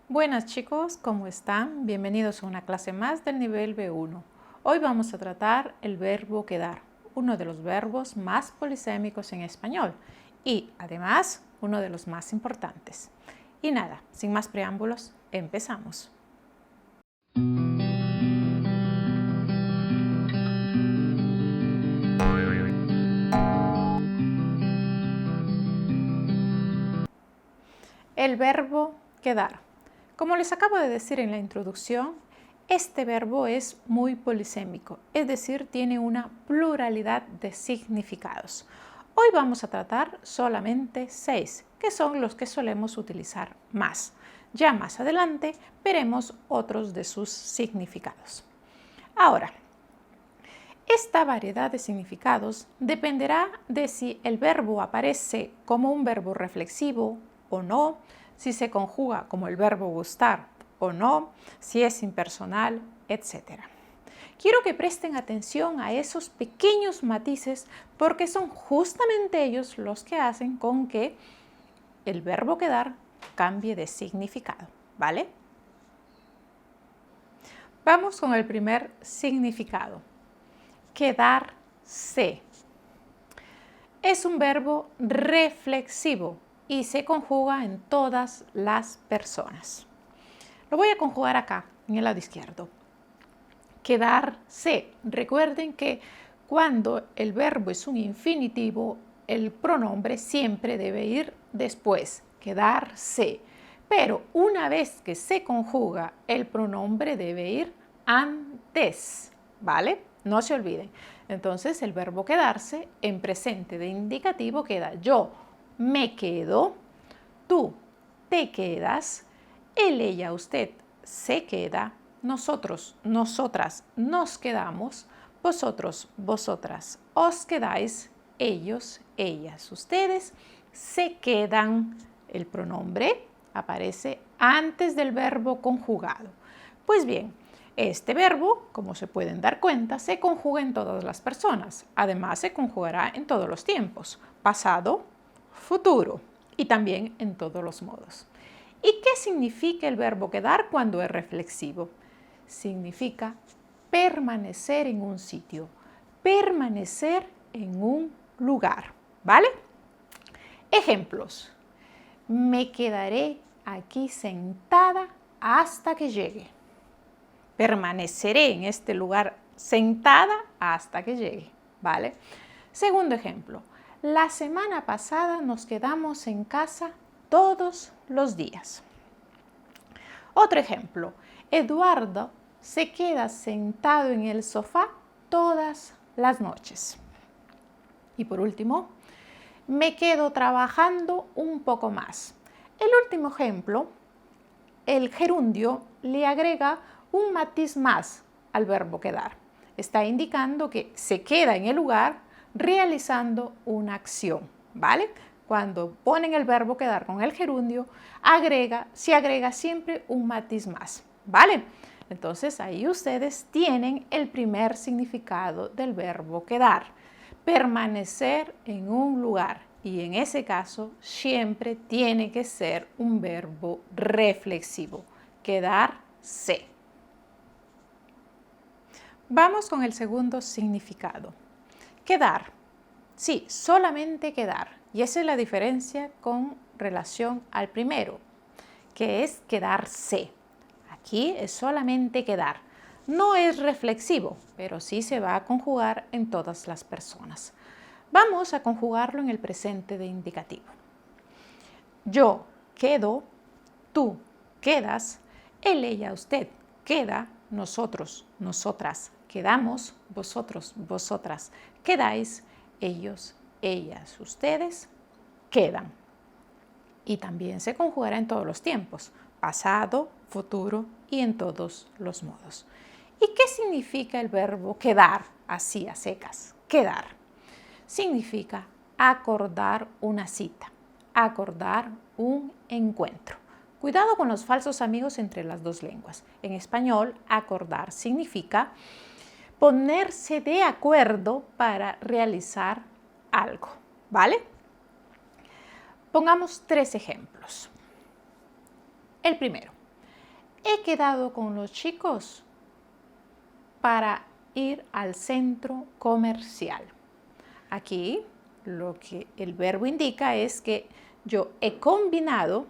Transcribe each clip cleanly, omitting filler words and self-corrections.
Buenas chicos, ¿cómo están? Bienvenidos a una clase más del nivel B1. Hoy vamos a tratar el verbo quedar, uno de los verbos más polisémicos en español y además uno de los más importantes. Y nada, sin más preámbulos, empezamos. El verbo quedar. Como les acabo de decir en la introducción, este verbo es muy polisémico, es decir, tiene una pluralidad de significados. Hoy vamos a tratar solamente 6, que son los que solemos utilizar más. Ya más adelante veremos otros de sus significados. Ahora, esta variedad de significados dependerá de si el verbo aparece como un verbo reflexivo o no, si se conjuga como el verbo gustar o no, si es impersonal, etc. Quiero que presten atención a esos pequeños matices porque son justamente ellos los que hacen con que el verbo quedar cambie de significado, ¿vale? Vamos con el primer significado. Quedarse. Es un verbo reflexivo y se conjuga en todas las personas. Lo voy a conjugar acá, en el lado izquierdo. Quedarse. Recuerden que cuando el verbo es un infinitivo, el pronombre siempre debe ir después. Quedarse. Pero una vez que se conjuga, el pronombre debe ir antes, ¿vale? No se olviden. Entonces, el verbo quedarse en presente de indicativo queda yo me quedo, tú te quedas, él, ella, usted se queda, nosotros, nosotras nos quedamos, vosotros, vosotras os quedáis, ellos, ellas, ustedes se quedan. El pronombre aparece antes del verbo conjugado. Pues bien, este verbo, como se pueden dar cuenta, se conjuga en todas las personas. Además, se conjugará en todos los tiempos, pasado, futuro y también en todos los modos. ¿Y qué significa el verbo quedar cuando es reflexivo? Significa permanecer en un sitio, permanecer en un lugar, ¿vale? Ejemplos. Me quedaré aquí sentada hasta que llegue. Permaneceré en este lugar sentada hasta que llegue, ¿vale? Segundo ejemplo. La semana pasada nos quedamos en casa todos los días. Otro ejemplo. Eduardo se queda sentado en el sofá todas las noches. Y por último, me quedo trabajando un poco más. El último ejemplo, el gerundio le agrega un matiz más al verbo quedar. Está indicando que se queda en el lugar realizando una acción, ¿vale? Cuando ponen el verbo quedar con el gerundio, se agrega siempre un matiz más, ¿vale? Entonces ahí ustedes tienen el primer significado del verbo quedar. Permanecer en un lugar y en ese caso siempre tiene que ser un verbo reflexivo, quedarse. Vamos con el segundo significado. Quedar. Sí, solamente quedar. Y esa es la diferencia con relación al primero, que es quedarse. Aquí es solamente quedar. No es reflexivo, pero sí se va a conjugar en todas las personas. Vamos a conjugarlo en el presente de indicativo. Yo quedo, tú quedas, él, ella, usted queda, nosotros, nosotras quedamos, vosotros, vosotras quedáis, ellos, ellas, ustedes quedan. Y también se conjugará en todos los tiempos, pasado, futuro y en todos los modos. ¿Y qué significa el verbo quedar así a secas? Quedar significa acordar una cita, acordar un encuentro. Cuidado con los falsos amigos entre las dos lenguas. En español, acordar significa ponerse de acuerdo para realizar algo, ¿vale? Pongamos 3 ejemplos. El primero, he quedado con los chicos para ir al centro comercial. Aquí lo que el verbo indica es que yo he combinado,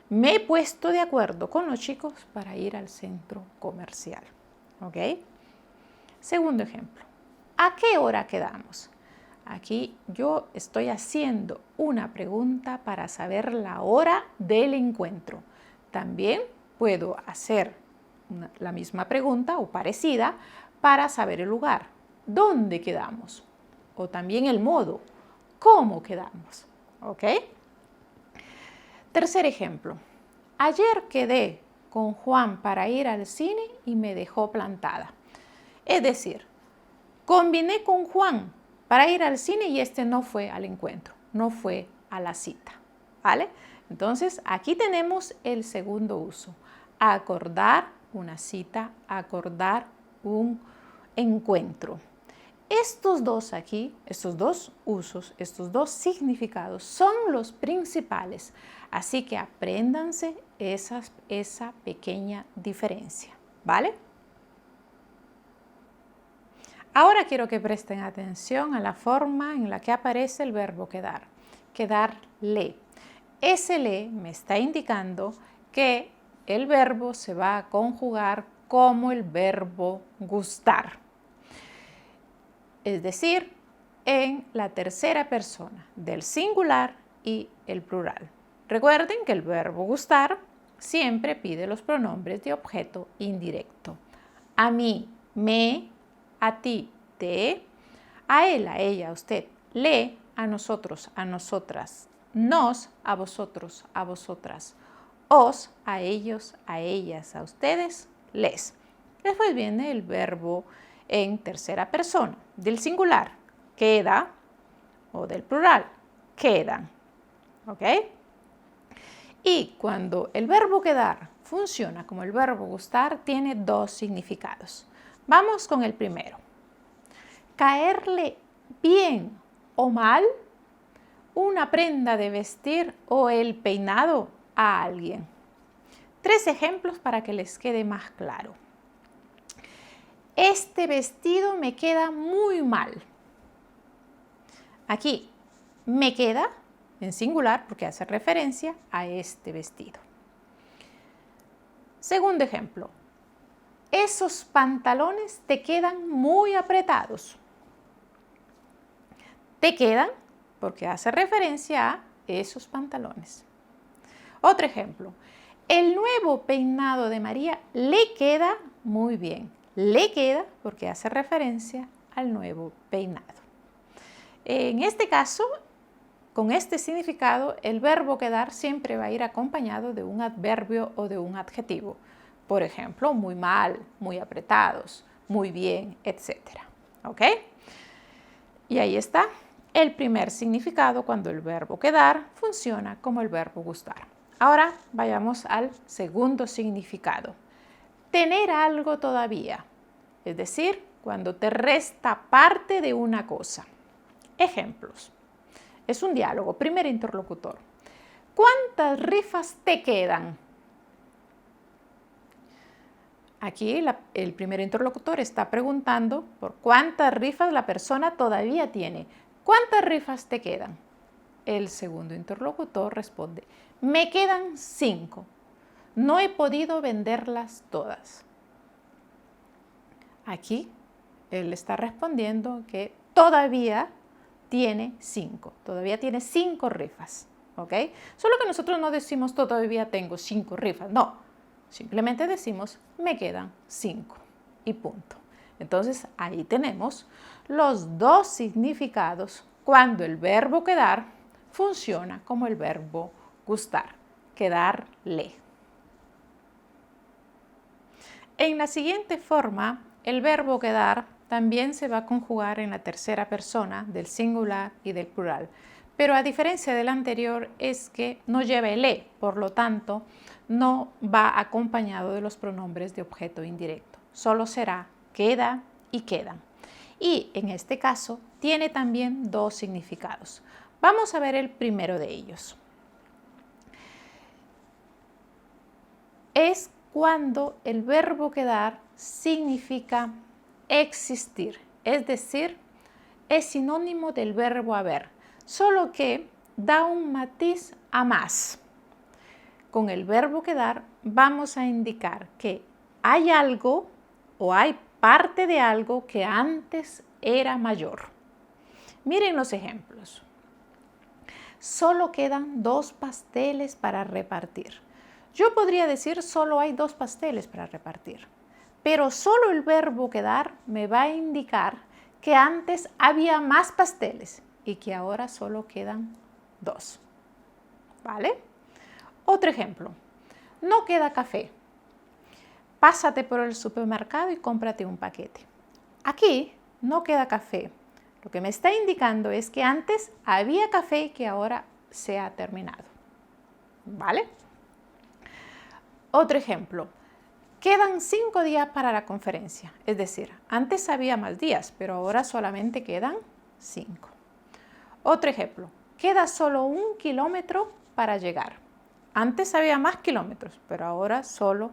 me he puesto de acuerdo con los chicos para ir al centro comercial. ¿Ok? Segundo ejemplo. ¿A qué hora quedamos? Aquí yo estoy haciendo una pregunta para saber la hora del encuentro. También puedo hacer la misma pregunta o parecida para saber el lugar. ¿Dónde quedamos? O también el modo. ¿Cómo quedamos? ¿Ok? Tercer ejemplo. Ayer quedé con Juan para ir al cine y me dejó plantada. Es decir, combiné con Juan para ir al cine y este no fue al encuentro, no fue a la cita. ¿Vale? Entonces, aquí tenemos el segundo uso. Acordar una cita, acordar un encuentro. Estos dos aquí, estos dos usos, estos dos significados son los principales. Así que apréndanse esa pequeña diferencia. ¿Vale? Ahora quiero que presten atención a la forma en la que aparece el verbo quedar. Quedarle. Ese le me está indicando que el verbo se va a conjugar como el verbo gustar. Es decir, en la tercera persona del singular y el plural. Recuerden que el verbo gustar siempre pide los pronombres de objeto indirecto. A mí, me, a ti, te, a él, a ella, a usted, le, a nosotros, a nosotras, nos, a vosotros, a vosotras, os, a ellos, a ellas, a ustedes, les. Después viene el verbo en tercera persona, del singular, queda, o del plural, quedan. ¿Ok? Y cuando el verbo quedar funciona como el verbo gustar, tiene dos significados. Vamos con el primero. Caerle bien o mal una prenda de vestir o el peinado a alguien. 3 ejemplos para que les quede más claro. Este vestido me queda muy mal. Aquí, me queda en singular porque hace referencia a este vestido. Segundo ejemplo. Esos pantalones te quedan muy apretados. Te quedan porque hace referencia a esos pantalones. Otro ejemplo. El nuevo peinado de María le queda muy bien. Le queda porque hace referencia al nuevo peinado. En este caso, con este significado, el verbo quedar siempre va a ir acompañado de un adverbio o de un adjetivo. Por ejemplo, muy mal, muy apretados, muy bien, etc. ¿Ok? Y ahí está el primer significado cuando el verbo quedar funciona como el verbo gustar. Ahora vayamos al segundo significado. Tener algo todavía, es decir, cuando te resta parte de una cosa. Ejemplos. Es un diálogo. Primer interlocutor. ¿Cuántas rifas te quedan? Aquí el primer interlocutor está preguntando por cuántas rifas la persona todavía tiene. ¿Cuántas rifas te quedan? El segundo interlocutor responde, me quedan 5. No he podido venderlas todas. Aquí él está respondiendo que todavía tiene 5. Todavía tiene 5 rifas. ¿Ok? Solo que nosotros no decimos todavía tengo 5 rifas. No. Simplemente decimos me quedan 5 y punto. Entonces ahí tenemos los dos significados cuando el verbo quedar funciona como el verbo gustar, quedarle. En la siguiente forma, el verbo quedar también se va a conjugar en la tercera persona del singular y del plural. Pero a diferencia del anterior es que no lleva el e, por lo tanto, no va acompañado de los pronombres de objeto indirecto. Solo será queda y quedan. Y en este caso tiene también dos significados. Vamos a ver el primero de ellos. Es cuando el verbo quedar significa existir, es decir, es sinónimo del verbo haber, solo que da un matiz a más. Con el verbo quedar vamos a indicar que hay algo o hay parte de algo que antes era mayor. Miren los ejemplos. Solo quedan 2 pasteles para repartir. Yo podría decir solo hay 2 pasteles para repartir, pero solo el verbo quedar me va a indicar que antes había más pasteles y que ahora solo quedan 2. ¿Vale? Otro ejemplo. No queda café. Pásate por el supermercado y cómprate un paquete. Aquí no queda café. Lo que me está indicando es que antes había café y que ahora se ha terminado. ¿Vale? Otro ejemplo. Quedan 5 días para la conferencia. Es decir, antes había más días, pero ahora solamente quedan 5. Otro ejemplo. Queda solo 1 kilómetro para llegar. Antes había más kilómetros, pero ahora solo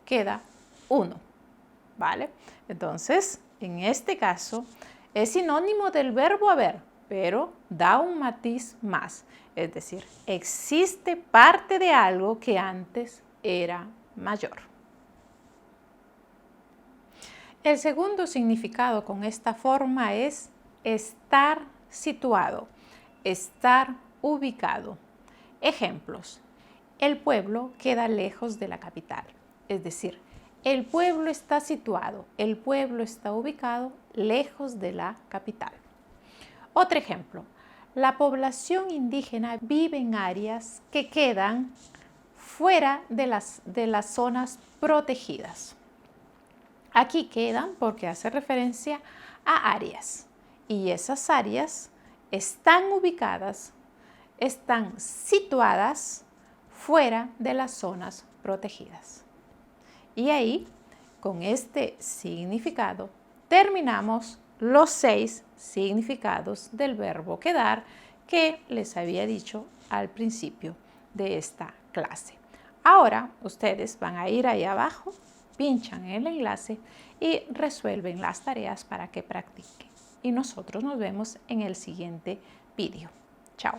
queda 1. ¿Vale? Entonces, en este caso, es sinónimo del verbo haber, pero da un matiz más. Es decir, existe parte de algo que antes era mayor. El segundo significado con esta forma es estar situado, estar ubicado. Ejemplos. El pueblo queda lejos de la capital. Es decir, el pueblo está situado, el pueblo está ubicado lejos de la capital. Otro ejemplo. La población indígena vive en áreas que quedan fuera de las zonas protegidas. Aquí quedan porque hace referencia a áreas y esas áreas están ubicadas, están situadas fuera de las zonas protegidas. Y ahí, con este significado, terminamos los 6 significados del verbo quedar que les había dicho al principio de esta clase. Ahora ustedes van a ir ahí abajo, pinchan en el enlace y resuelven las tareas para que practiquen. Y nosotros nos vemos en el siguiente vídeo. Chao.